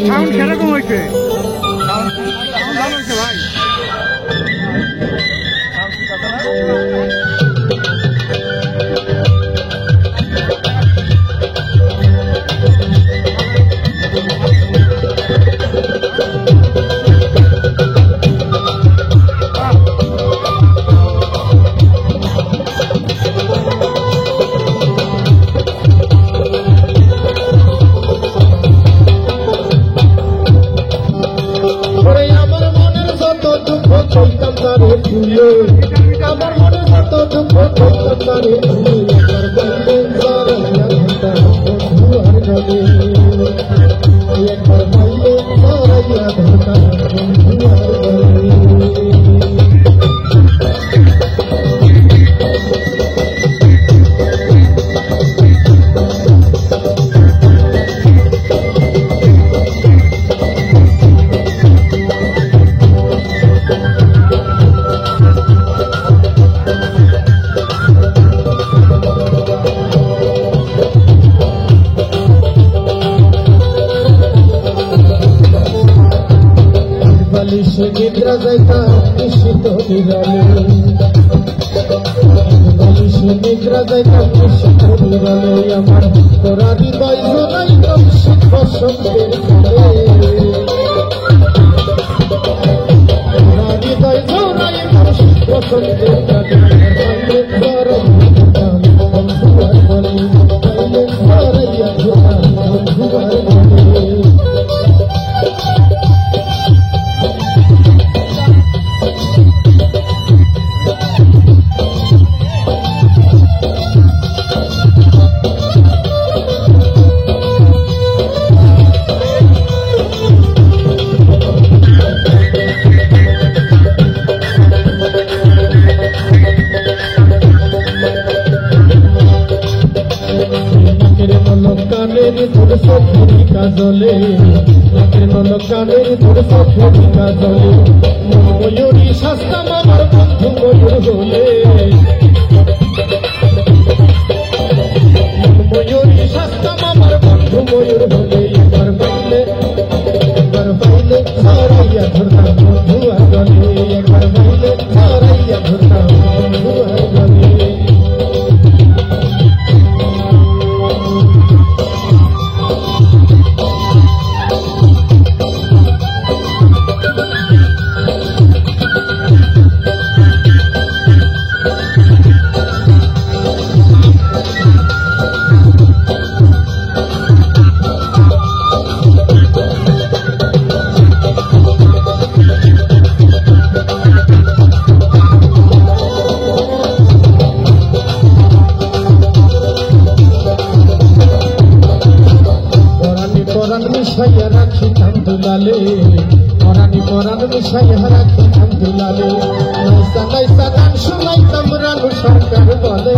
Sound সেরকম হয়েছে ভালো হয়েছে ভাই। আমার মনে যত দুঃখ তারে একবার পাইলে সরাইয়া ধরতা বালিশে নিদ্রা যাইতা নিশ্চিত নিরালে বালিশে নিদ্রা যাইতা নিশ্চিত নিরালে আমার তোরা হৃদয় জোড়াই নিশ্চিত বসন্তের কালে তোরা হৃদয় জোড়াই নিশ্চিত বসন্তের কালে পাইলে ধরাইয়া বন্ধুয়ার বলে পাইলে ধরাইয়া বন্ধুয়ার বলে কানের তোর সখী কাজলে নাকের নলক কানের তোর সখী কাজলে ময়ূরী শাস্তাম আমার বন্ধু ময়ূর হলে ময়ূরী শাস্তাম আমার বন্ধু ময়ূর হলে একবার পাইলে সরাইয়া ধরতাম বন্ধু আর গলে একবার পাইলে সরাইয়া ধরতাম বন্ধু আর গলে মিশাইয়া রাখিতাম দুলালে পরানি পরান মিশাইয়া রাখিতাম দুলালে নাইসা নাইসা গান শুনাইতাম রানু সরকার বলে